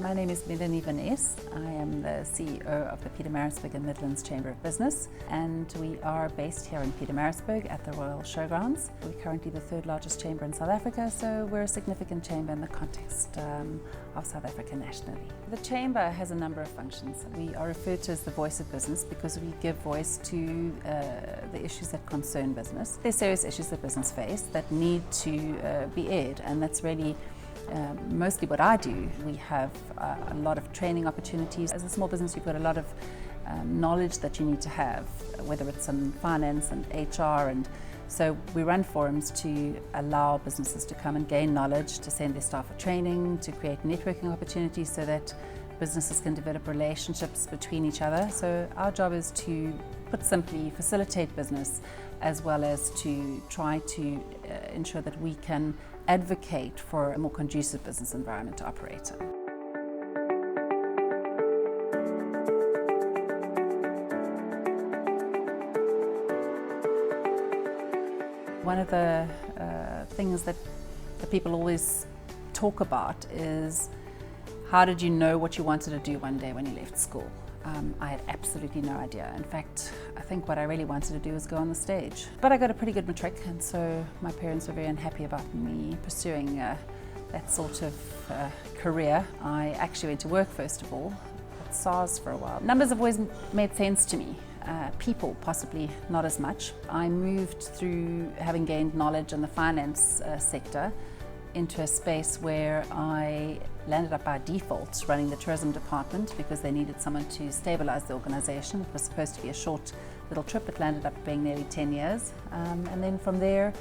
My name is MELANIE VENESS. I am the CEO of the Pietermaritzburg and Midlands Chamber of Business, and we are based here in Pietermaritzburg at the Royal Showgrounds. We're currently the third largest chamber in South Africa, so we're a significant chamber in the context of South Africa nationally. The chamber has a number of functions. We are referred to as the voice of business because we give voice to the issues that concern business. There's serious issues that business face that need to be aired, and that's really mostly what I do. We have a lot of training opportunities. As a small business, you've got a lot of knowledge that you need to have, whether it's in finance and HR, and so we run forums to allow businesses to come and gain knowledge, to send their staff for training, to create networking opportunities so that businesses can develop relationships between each other. So our job is to, put simply, facilitate business as well as to try to ensure that we can advocate for a more conducive business environment to operate in. One of the things that the people always talk about is, how did you know what you wanted to do one day when you left school? I had absolutely no idea. In fact, I think what I really wanted to do was go on the stage. But I got a pretty good matric, and so my parents were very unhappy about me pursuing that sort of career. I actually went to work first of all at SARS for a while. Numbers have always made sense to me. People, possibly not as much. I moved through having gained knowledge in the finance sector into a space where I landed up by default running the tourism department because they needed someone to stabilize the organization. It was supposed to be a short little trip. It landed up being nearly 10 years. And then from there,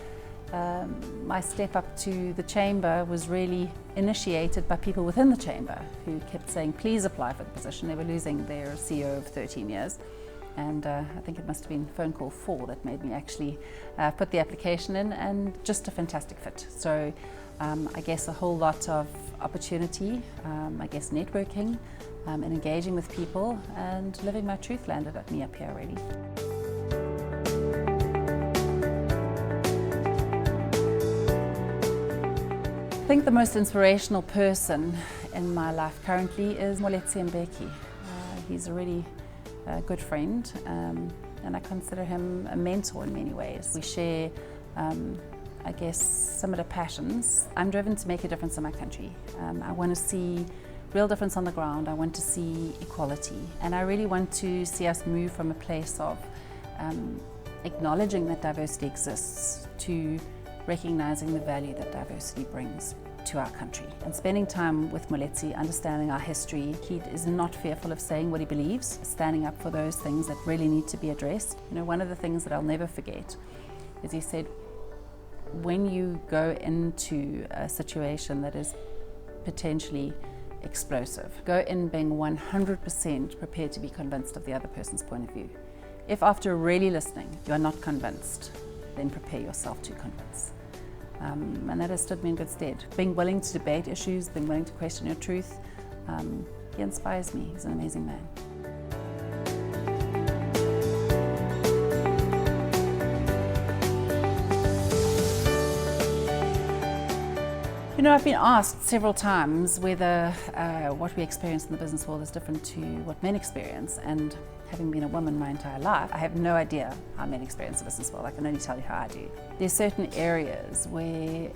my step up to the chamber was really initiated by people within the chamber who kept saying, please apply for the position. They were losing their CEO of 13 years. And I think it must have been phone call 4 that made me actually put the application in, and just a fantastic fit. So I guess a whole lot of opportunity, I guess networking and engaging with people, and living my truth landed at me up here really. I think the most inspirational person in my life currently is Moletsi Mbeki. He's a really good friend, and I consider him a mentor in many ways. We share, I guess, similar passions. I'm driven to make a difference in my country. I want to see real difference on the ground. I want to see equality, and I really want to see us move from a place of acknowledging that diversity exists to recognizing the value that diversity brings to our country. And spending time with Moletsi, understanding our history, he is not fearful of saying what he believes, standing up for those things that really need to be addressed. You know, one of the things that I'll never forget is he said, when you go into a situation that is potentially explosive, go in being 100% prepared to be convinced of the other person's point of view. If after really listening, you are not convinced, then prepare yourself to convince. And that has stood me in good stead. Being willing to debate issues, being willing to question your truth, he inspires me. He's an amazing man. You know, I've been asked several times whether what we experience in the business world is different to what men experience, and having been a woman my entire life, I have no idea how men experience the business world. I can only tell you how I do. There's certain areas where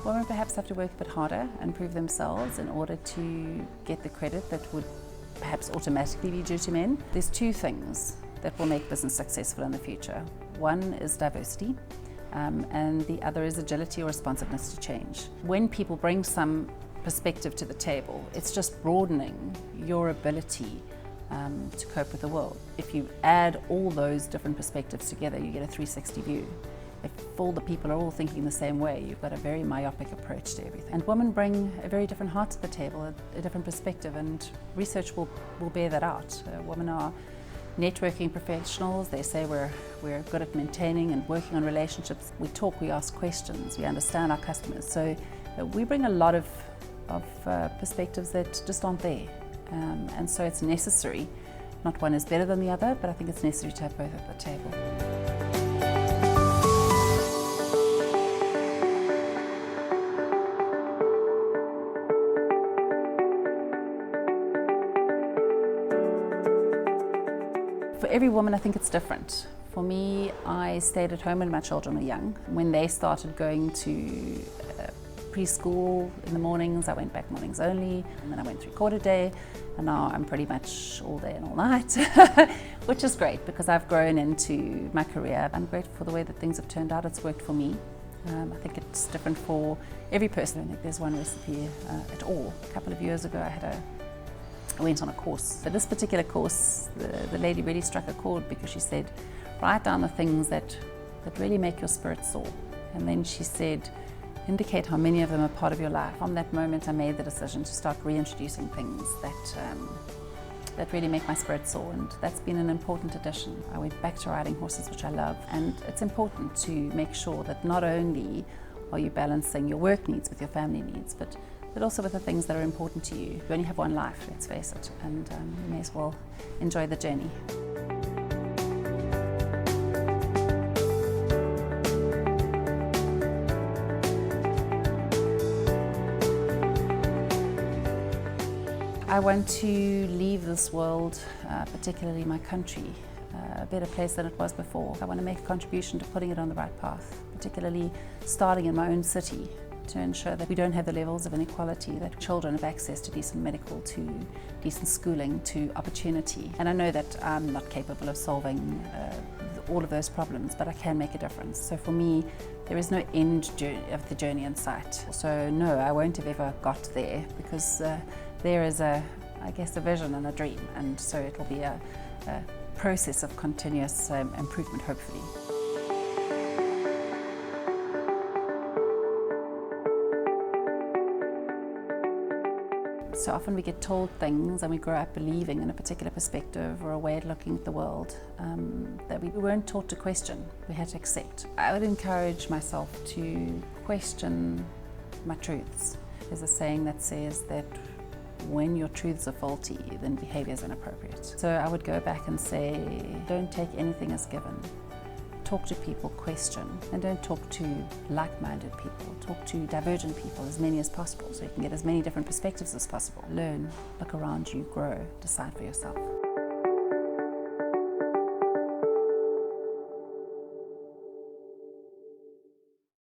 women perhaps have to work a bit harder and prove themselves in order to get the credit that would perhaps automatically be due to men. There's two things that will make business successful in the future. One is diversity, and the other is agility or responsiveness to change. When people bring some perspective to the table, it's just broadening your ability to cope with the world. If you add all those different perspectives together, you get a 360 view. If all the people are all thinking the same way, you've got a very myopic approach to everything. And women bring a very different heart to the table, a different perspective, and research will bear that out. Women are networking professionals. They say we're good at maintaining and working on relationships. We talk, we ask questions, we understand our customers. So we bring a lot of perspectives that just aren't there. And so it's necessary. Not one is better than the other, but I think it's necessary to have both at the table. For every woman, I think it's different. For me, I stayed at home when my children were young. When they started going to preschool in the mornings, I went back mornings only, and then I went 3/4 day, and now I'm pretty much all day and all night, which is great because I've grown into my career. I'm grateful for the way that things have turned out. It's worked for me. I think it's different for every person. I don't think there's one recipe at all. A couple of years ago, I went on a course. But this particular course, the lady really struck a chord because she said, write down the things that really make your spirit soar. And then she said, indicate how many of them are part of your life. From that moment, I made the decision to start reintroducing things that really make my spirit soar, and that's been an important addition. I went back to riding horses, which I love, and it's important to make sure that not only are you balancing your work needs with your family needs, but also with the things that are important to you. You only have one life, let's face it, and you may as well enjoy the journey. I want to leave this world, particularly my country, a better place than it was before. I want to make a contribution to putting it on the right path, particularly starting in my own city, to ensure that we don't have the levels of inequality, that children have access to decent medical, to decent schooling, to opportunity. And I know that I'm not capable of solving all of those problems, but I can make a difference. So for me, there is no end of the journey in sight. So no, I won't have ever got there, because there is I guess a vision and a dream, and so it will be a process of continuous improvement, hopefully. So often we get told things and we grow up believing in a particular perspective or a way of looking at the world that we weren't taught to question, we had to accept. I would encourage myself to question my truths. There's a saying that says that when your truths are faulty, then behavior is inappropriate. So I would go back and say, don't take anything as given. Talk to people, question, and don't talk to like-minded people. Talk to divergent people, as many as possible, so you can get as many different perspectives as possible. Learn, look around you, grow, decide for yourself.